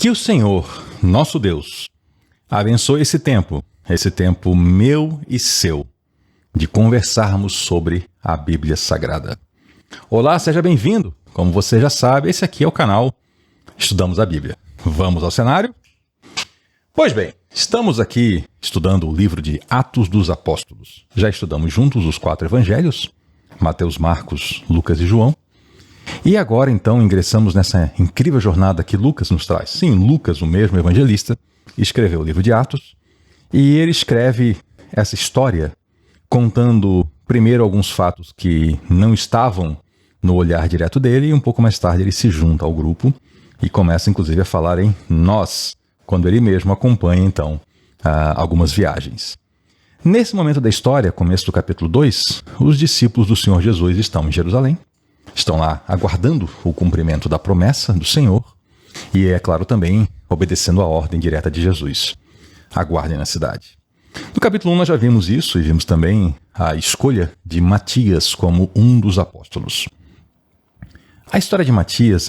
Que o Senhor, nosso Deus, abençoe esse tempo meu e seu, de conversarmos sobre a Bíblia Sagrada. Olá, seja bem-vindo. Como você já sabe, esse aqui é o canal Estudamos a Bíblia. Vamos ao cenário? Pois bem, estamos aqui estudando o livro de Atos dos Apóstolos. Já estudamos juntos os 4 evangelhos, Mateus, Marcos, Lucas e João. E agora, então, ingressamos nessa incrível jornada que Lucas nos traz. Sim, Lucas, o mesmo evangelista, escreveu o livro de Atos, e ele escreve essa história contando primeiro alguns fatos que não estavam no olhar direto dele, e um pouco mais tarde ele se junta ao grupo e começa, inclusive, a falar em nós, quando ele mesmo acompanha, então, algumas viagens. Nesse momento da história, começo do capítulo 2, os discípulos do Senhor Jesus estão em Jerusalém, estão lá aguardando o cumprimento da promessa do Senhor e, é claro, também obedecendo a ordem direta de Jesus. Aguardem na cidade. No capítulo 1 nós já vimos isso e vimos também a escolha de Matias como um dos apóstolos. A história de Matias,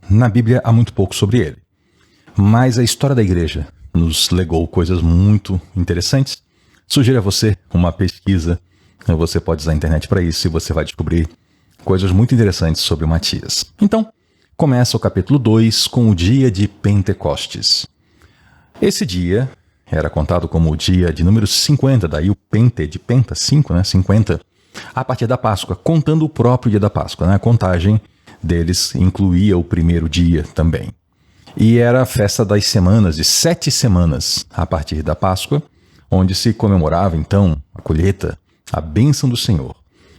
na Bíblia há muito pouco sobre ele, mas a história da igreja nos legou coisas muito interessantes. Sugiro a você uma pesquisa, você pode usar a internet para isso e você vai descobrir coisas muito interessantes sobre Matias. Então, começa o capítulo 2 com o dia de Pentecostes. Esse dia era contado como o dia de número 50, daí o Pente, de Penta, 5, né? 50, a partir da Páscoa, contando o próprio dia da Páscoa, né? A contagem deles incluía o primeiro dia também. E era a festa das semanas, de 7 semanas a partir da Páscoa, onde se comemorava, então, a colheita, a bênção do Senhor.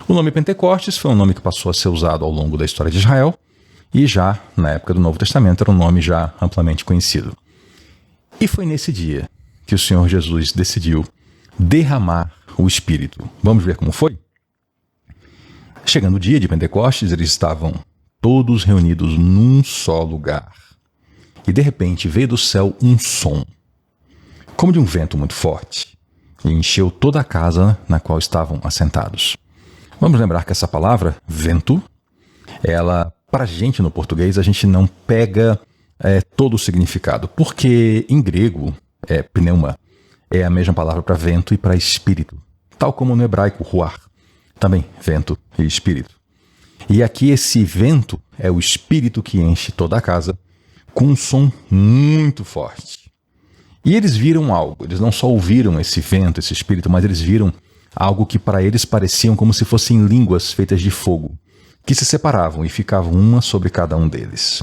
O nome Pentecostes foi um nome que passou a ser usado ao longo da história de Israel e já, na época do Novo Testamento, era um nome já amplamente conhecido. E foi nesse dia que o Senhor Jesus decidiu derramar o Espírito. Vamos ver como foi? Chegando o dia de Pentecostes, eles estavam todos reunidos num só lugar. E de repente veio do céu um som, como de um vento muito forte, e encheu toda a casa na qual estavam assentados. Vamos lembrar que essa palavra, vento, ela, para a gente no português, a gente não pega todo o significado, porque em grego, pneuma, é a mesma palavra para vento e para espírito, tal como no hebraico, ruar, também vento e espírito. E aqui esse vento é o espírito que enche toda a casa com um som muito forte. E eles viram algo, eles não só ouviram esse vento, esse espírito, mas eles viram algo que para eles pareciam como se fossem línguas feitas de fogo, que se separavam e ficavam uma sobre cada um deles.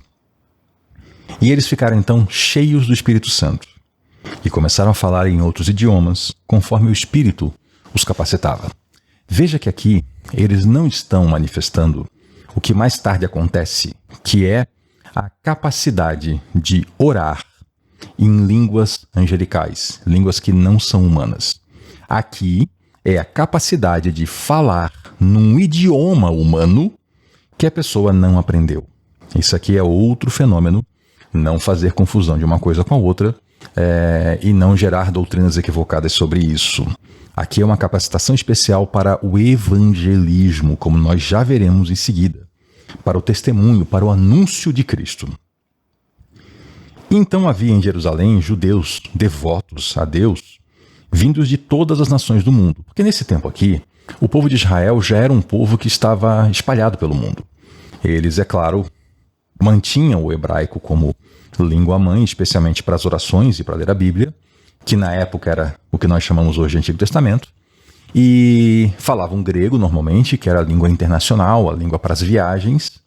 E eles ficaram então cheios do Espírito Santo e começaram a falar em outros idiomas, conforme o Espírito os capacitava. Veja que aqui eles não estão manifestando o que mais tarde acontece, que é a capacidade de orar em línguas angelicais, línguas que não são humanas. Aqui é a capacidade de falar num idioma humano que a pessoa não aprendeu. Isso aqui é outro fenômeno, não fazer confusão de uma coisa com a outra e não gerar doutrinas equivocadas sobre isso. Aqui é uma capacitação especial para o evangelismo, como nós já veremos em seguida, para o testemunho, para o anúncio de Cristo. Então havia em Jerusalém judeus devotos a Deus, vindos de todas as nações do mundo. Porque nesse tempo aqui, o povo de Israel já era um povo que estava espalhado pelo mundo. Eles, é claro, mantinham o hebraico como língua mãe, especialmente para as orações e para ler a Bíblia, que na época era o que nós chamamos hoje de Antigo Testamento, e falavam grego normalmente, que era a língua internacional, a língua para as viagens,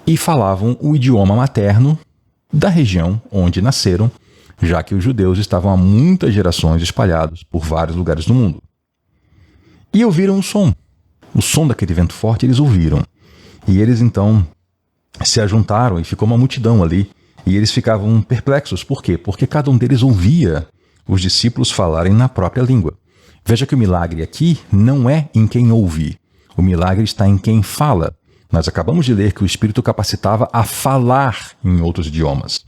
e falavam o idioma materno da região onde nasceram, já que os judeus estavam há muitas gerações espalhados por vários lugares do mundo. E ouviram o som daquele vento forte eles ouviram. E eles então se ajuntaram e ficou uma multidão ali. E eles ficavam perplexos. Por quê? Porque cada um deles ouvia os discípulos falarem na própria língua. Veja que o milagre aqui não é em quem ouve. O milagre está em quem fala. Nós acabamos de ler que o Espírito capacitava a falar em outros idiomas.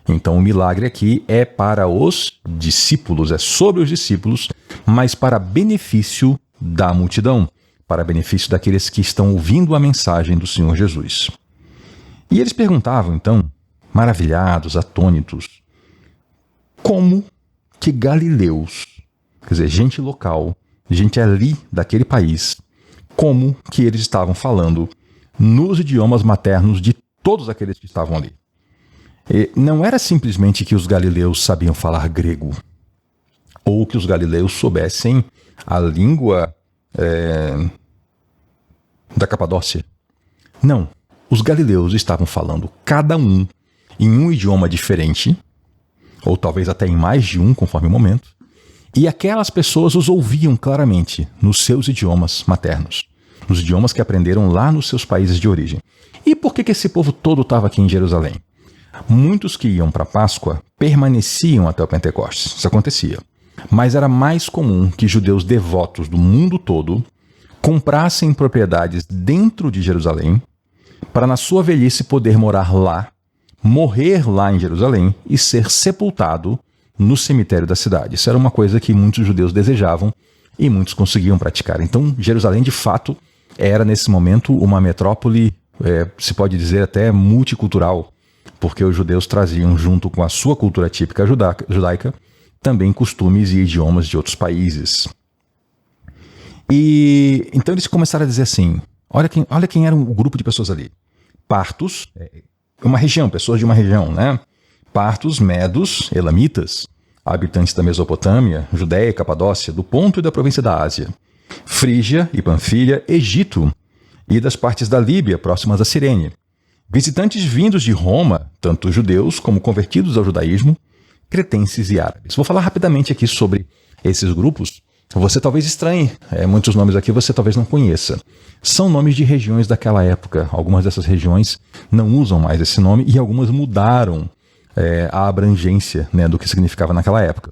Então o milagre aqui é para os discípulos, é sobre os discípulos, mas para benefício da multidão, para benefício daqueles que estão ouvindo a mensagem do Senhor Jesus. E eles perguntavam então, maravilhados, atônitos. Como que galileus, quer dizer, gente local, gente ali daquele país, como que eles estavam falando nos idiomas maternos de todos aqueles que estavam ali. E não era simplesmente que os galileus sabiam falar grego, ou que os galileus soubessem a língua da Capadócia. Não, os galileus estavam falando cada um em um idioma diferente, ou talvez até em mais de um, conforme o momento, e aquelas pessoas os ouviam claramente nos seus idiomas maternos, nos idiomas que aprenderam lá nos seus países de origem. E por que esse povo todo estava aqui em Jerusalém? Muitos que iam para a Páscoa permaneciam até o Pentecostes, isso acontecia. Mas era mais comum que judeus devotos do mundo todo comprassem propriedades dentro de Jerusalém para na sua velhice poder morar lá, morrer lá em Jerusalém e ser sepultado no cemitério da cidade. Isso era uma coisa que muitos judeus desejavam e muitos conseguiam praticar. Então, Jerusalém, de fato, era nesse momento uma metrópole, se pode dizer até multicultural, porque os judeus traziam junto com a sua cultura típica judaica também costumes e idiomas de outros países. E então eles começaram a dizer assim, olha quem era o grupo de pessoas ali. Partos, uma região, pessoas de uma região, né? Partos, medos, elamitas, habitantes da Mesopotâmia, Judéia, Capadócia, do Ponto e da província da Ásia, Frígia e Panfilha, Egito e das partes da Líbia próximas a Cirene. Visitantes vindos de Roma, tanto judeus como convertidos ao judaísmo, cretenses e árabes. Vou falar rapidamente aqui sobre esses grupos. Você talvez estranhe, muitos nomes aqui você talvez não conheça. São nomes de regiões daquela época. Algumas dessas regiões não usam mais esse nome e algumas mudaram a abrangência, né, do que significava naquela época.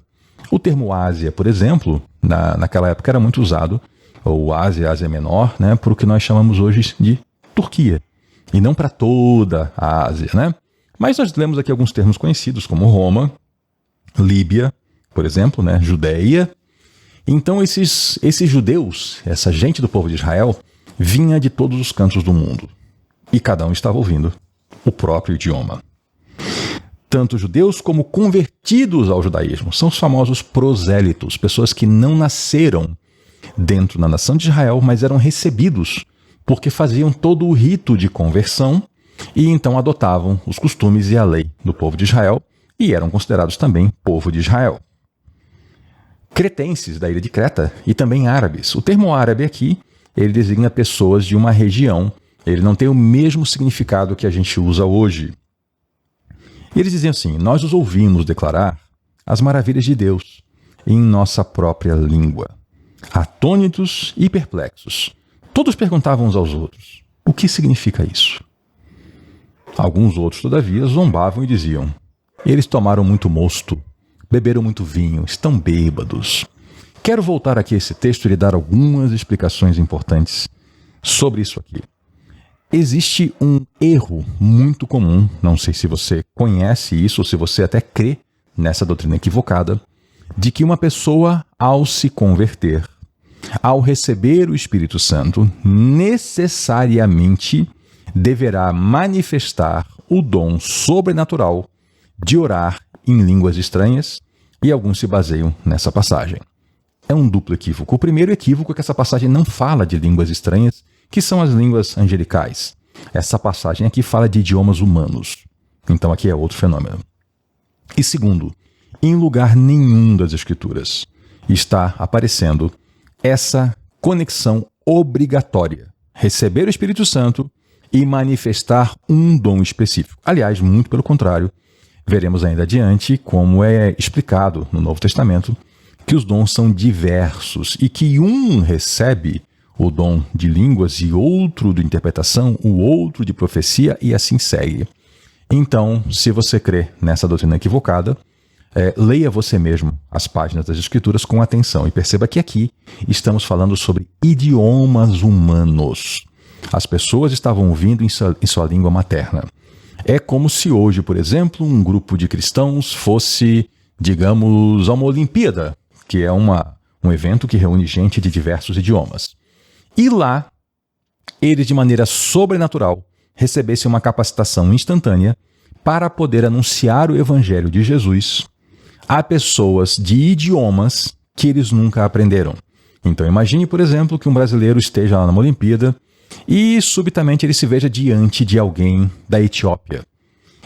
O termo Ásia, por exemplo, naquela época era muito usado, ou Ásia Menor, né, por o que nós chamamos hoje de Turquia. E não para toda a Ásia, né? Mas nós lemos aqui alguns termos conhecidos, como Roma, Líbia, por exemplo, né? Judéia. Então esses judeus, essa gente do povo de Israel, vinha de todos os cantos do mundo. E cada um estava ouvindo o próprio idioma. Tanto judeus como convertidos ao judaísmo. São os famosos prosélitos, pessoas que não nasceram dentro da nação de Israel, mas eram recebidos porque faziam todo o rito de conversão e então adotavam os costumes e a lei do povo de Israel e eram considerados também povo de Israel. Cretenses da ilha de Creta e também árabes. O termo árabe aqui, ele designa pessoas de uma região, ele não tem o mesmo significado que a gente usa hoje. E eles diziam assim, nós os ouvimos declarar as maravilhas de Deus em nossa própria língua, atônitos e perplexos. Todos perguntavam uns aos outros, o que significa isso? Alguns outros, todavia, zombavam e diziam, eles tomaram muito mosto, beberam muito vinho, estão bêbados. Quero voltar aqui a esse texto e lhe dar algumas explicações importantes sobre isso aqui. Existe um erro muito comum, não sei se você conhece isso ou se você até crê nessa doutrina equivocada, de que uma pessoa, ao se converter, ao receber o Espírito Santo, necessariamente deverá manifestar o dom sobrenatural de orar em línguas estranhas, e alguns se baseiam nessa passagem. É um duplo equívoco. O primeiro equívoco é que essa passagem não fala de línguas estranhas, que são as línguas angelicais. Essa passagem aqui fala de idiomas humanos. Então aqui é outro fenômeno. E segundo, em lugar nenhum das Escrituras está aparecendo essa conexão obrigatória. Receber o Espírito Santo e manifestar um dom específico. Aliás, muito pelo contrário, veremos ainda adiante como é explicado no Novo Testamento que os dons são diversos e que um recebe o dom de línguas e outro de interpretação, o outro de profecia e assim segue. Então, se você crê nessa doutrina equivocada, leia você mesmo as páginas das Escrituras com atenção e perceba que aqui estamos falando sobre idiomas humanos. As pessoas estavam ouvindo em sua língua materna. É como se hoje, por exemplo, um grupo de cristãos fosse, digamos, a uma Olimpíada, que é um evento que reúne gente de diversos idiomas. E lá, eles de maneira sobrenatural recebessem uma capacitação instantânea para poder anunciar o evangelho de Jesus a pessoas de idiomas que eles nunca aprenderam. Então imagine, por exemplo, que um brasileiro esteja lá numa Olimpíada e subitamente ele se veja diante de alguém da Etiópia.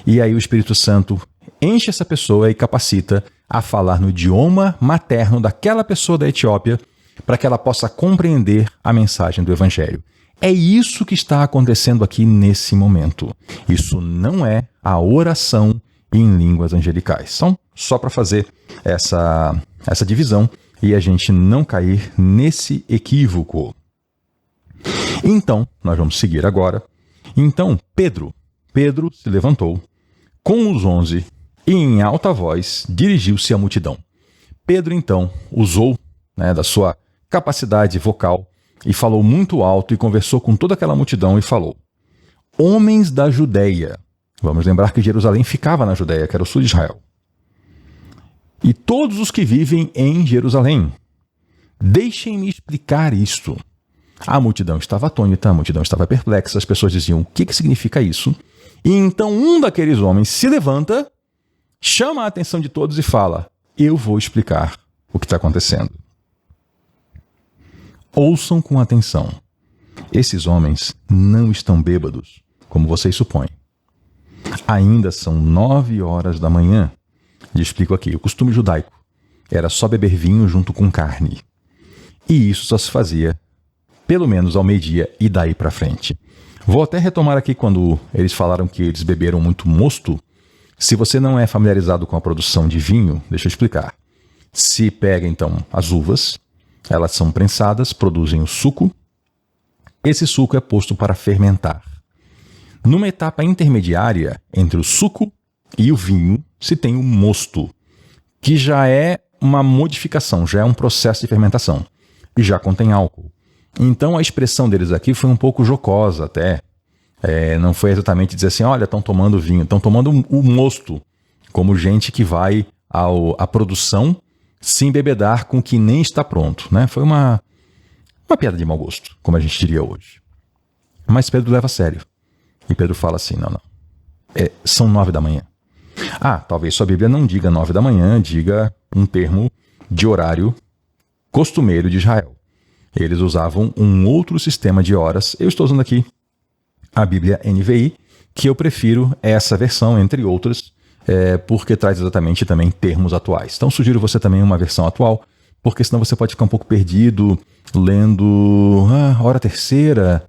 E aí o Espírito Santo enche essa pessoa e capacita a falar no idioma materno daquela pessoa da Etiópia para que ela possa compreender a mensagem do evangelho. É isso que está acontecendo aqui nesse momento. Isso não é a oração em línguas angelicais. Então, só para fazer essa divisão e a gente não cair nesse equívoco. Então, nós vamos seguir agora. Então, Pedro se levantou com os 11 e em alta voz dirigiu-se à multidão. Pedro, então, usou da sua capacidade vocal e falou muito alto e conversou com toda aquela multidão e falou: homens da Judéia. Vamos lembrar que Jerusalém ficava na Judéia, que era o sul de Israel. E todos os que vivem em Jerusalém, deixem-me explicar isto. A multidão estava atônita, a multidão estava perplexa, as pessoas diziam: o que significa isso? E então um daqueles homens se levanta, chama a atenção de todos e fala: eu vou explicar o que está acontecendo. Ouçam com atenção. Esses homens não estão bêbados, como vocês supõem. Ainda são 9 horas da manhã. E explico aqui, o costume judaico era só beber vinho junto com carne. E isso só se fazia pelo menos ao meio-dia e daí para frente. Vou até retomar aqui quando eles falaram que eles beberam muito mosto. Se você não é familiarizado com a produção de vinho, deixa eu explicar. Se pega então as uvas, elas são prensadas, produzem o suco. Esse suco é posto para fermentar. Numa etapa intermediária entre o suco e o vinho, se tem o mosto, que já é uma modificação, já é um processo de fermentação e já contém álcool. Então a expressão deles aqui foi um pouco jocosa até. Não foi exatamente dizer assim: olha, estão tomando vinho, estão tomando o mosto, como gente que vai à produção se embebedar com o que nem está pronto, né? Foi uma piada de mau gosto, como a gente diria hoje. Mas Pedro leva a sério. E Pedro fala assim: não. São 9 da manhã. Talvez sua Bíblia não diga 9 da manhã, diga um termo de horário costumeiro de Israel. Eles usavam um outro sistema de horas. Eu estou usando aqui a Bíblia NVI, que eu prefiro essa versão, entre outras, porque traz exatamente também termos atuais. Então sugiro você também uma versão atual, porque senão você pode ficar um pouco perdido lendo hora terceira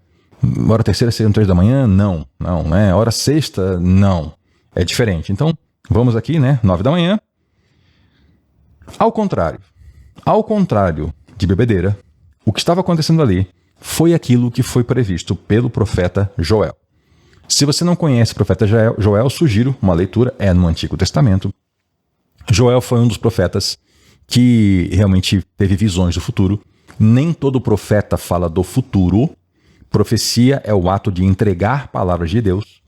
seriam 3 da manhã? Não, né? Hora sexta? Não. É diferente. Então, vamos aqui, 9 da manhã. Ao contrário de bebedeira, o que estava acontecendo ali foi aquilo que foi previsto pelo profeta Joel. Se você não conhece o profeta Joel, sugiro uma leitura, no Antigo Testamento. Joel foi um dos profetas que realmente teve visões do futuro. Nem todo profeta fala do futuro. Profecia é o ato de entregar palavras de Deus.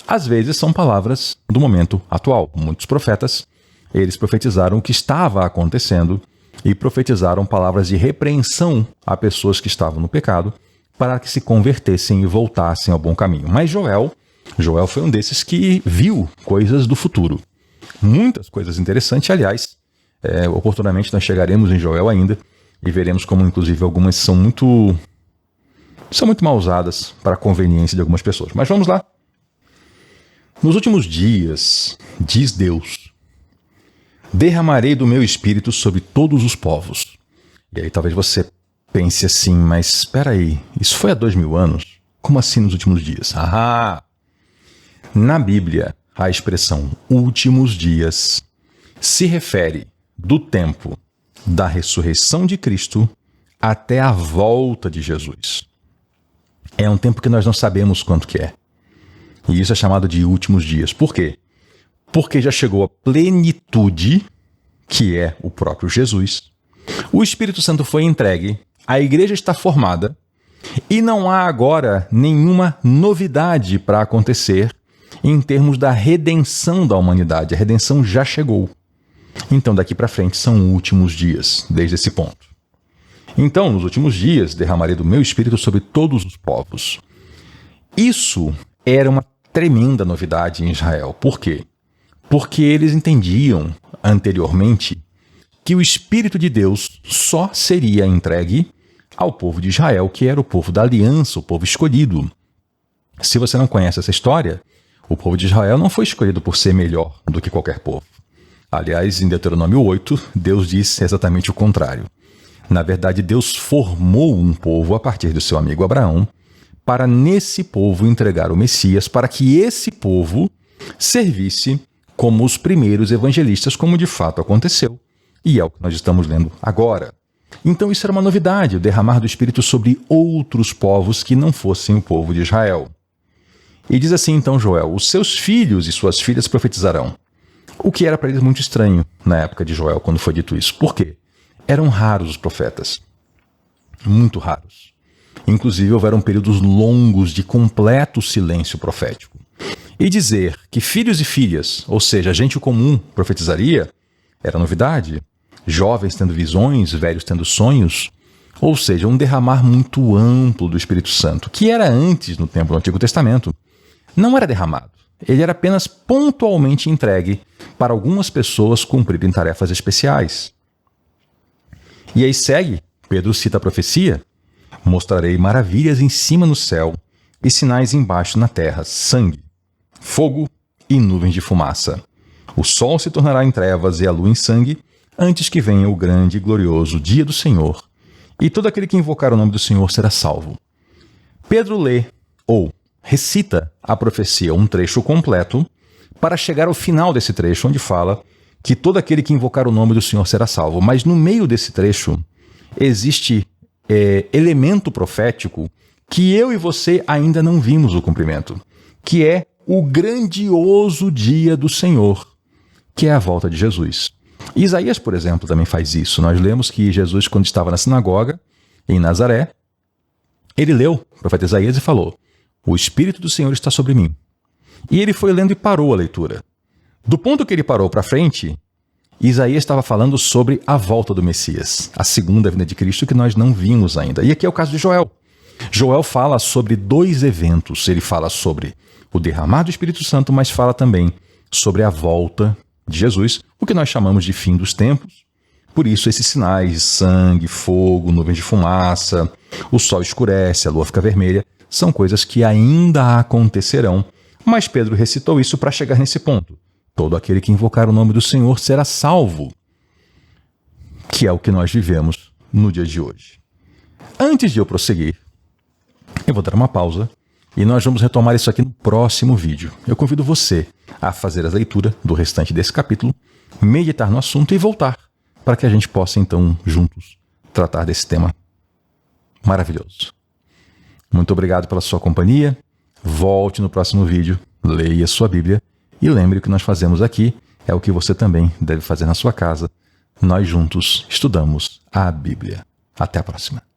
Às vezes são palavras do momento atual. Muitos profetas, eles profetizaram o que estava acontecendo e profetizaram palavras de repreensão a pessoas que estavam no pecado para que se convertessem e voltassem ao bom caminho. Mas Joel foi um desses que viu coisas do futuro. Muitas coisas interessantes, aliás, oportunamente nós chegaremos em Joel ainda e veremos como inclusive algumas são muito mal usadas para a conveniência de algumas pessoas. Mas vamos lá. Nos últimos dias, diz Deus, derramarei do meu espírito sobre todos os povos. E aí talvez você pense assim, mas espera aí, isso foi há 2000 anos? Como assim nos últimos dias? Na Bíblia, a expressão últimos dias se refere do tempo da ressurreição de Cristo até a volta de Jesus. É um tempo que nós não sabemos quanto que é. E isso é chamado de últimos dias. Por quê? Porque já chegou a plenitude, que é o próprio Jesus. O Espírito Santo foi entregue, a igreja está formada e não há agora nenhuma novidade para acontecer em termos da redenção da humanidade. A redenção já chegou. Então daqui para frente são últimos dias, desde esse ponto. Então, nos últimos dias, derramarei do meu espírito sobre todos os povos. Isso era uma tremenda novidade em Israel. Por quê? Porque eles entendiam anteriormente que o Espírito de Deus só seria entregue ao povo de Israel, que era o povo da aliança, o povo escolhido. Se você não conhece essa história, o povo de Israel não foi escolhido por ser melhor do que qualquer povo. Aliás, em Deuteronômio 8, Deus diz exatamente o contrário. Na verdade, Deus formou um povo a partir do seu amigo Abraão, para nesse povo entregar o Messias, para que esse povo servisse como os primeiros evangelistas, como de fato aconteceu. E é o que nós estamos lendo agora. Então isso era uma novidade, o derramar do Espírito sobre outros povos que não fossem o povo de Israel. E diz assim então Joel: os seus filhos e suas filhas profetizarão. O que era para eles muito estranho na época de Joel, quando foi dito isso. Por quê? Eram raros os profetas. Muito raros. Inclusive, houveram períodos longos de completo silêncio profético. E dizer que filhos e filhas, ou seja, gente comum, profetizaria, era novidade. Jovens tendo visões, velhos tendo sonhos. Ou seja, um derramar muito amplo do Espírito Santo, que era antes no tempo do Antigo Testamento. Não era derramado. Ele era apenas pontualmente entregue para algumas pessoas cumprirem tarefas especiais. E aí segue, Pedro cita a profecia: mostrarei maravilhas em cima no céu e sinais embaixo na terra, sangue, fogo e nuvens de fumaça. O sol se tornará em trevas e a lua em sangue, antes que venha o grande e glorioso dia do Senhor. E todo aquele que invocar o nome do Senhor será salvo. Pedro lê, ou recita a profecia, um trecho completo, para chegar ao final desse trecho, onde fala que todo aquele que invocar o nome do Senhor será salvo. Mas no meio desse trecho existe elemento profético que eu e você ainda não vimos o cumprimento, que é o grandioso dia do Senhor, que é a volta de Jesus. Isaías, por exemplo, também faz isso. Nós lemos que Jesus, quando estava na sinagoga, em Nazaré, ele leu o profeta Isaías e falou: o Espírito do Senhor está sobre mim. E ele foi lendo e parou a leitura. Do ponto que ele parou para frente, Isaías estava falando sobre a volta do Messias, a segunda vinda de Cristo, que nós não vimos ainda. E aqui é o caso de Joel. Joel fala sobre dois eventos. Ele fala sobre o derramar do Espírito Santo, mas fala também sobre a volta de Jesus, o que nós chamamos de fim dos tempos. Por isso, esses sinais de sangue, fogo, nuvens de fumaça, o sol escurece, a lua fica vermelha, são coisas que ainda acontecerão. Mas Pedro recitou isso para chegar nesse ponto. Todo aquele que invocar o nome do Senhor será salvo, que é o que nós vivemos no dia de hoje. Antes de eu prosseguir, eu vou dar uma pausa e nós vamos retomar isso aqui no próximo vídeo. Eu convido você a fazer a leitura do restante desse capítulo, meditar no assunto e voltar, para que a gente possa então, juntos, tratar desse tema maravilhoso. Muito obrigado pela sua companhia. Volte no próximo vídeo, leia sua Bíblia e lembre que o que nós fazemos aqui é o que você também deve fazer na sua casa. Nós juntos estudamos a Bíblia. Até a próxima.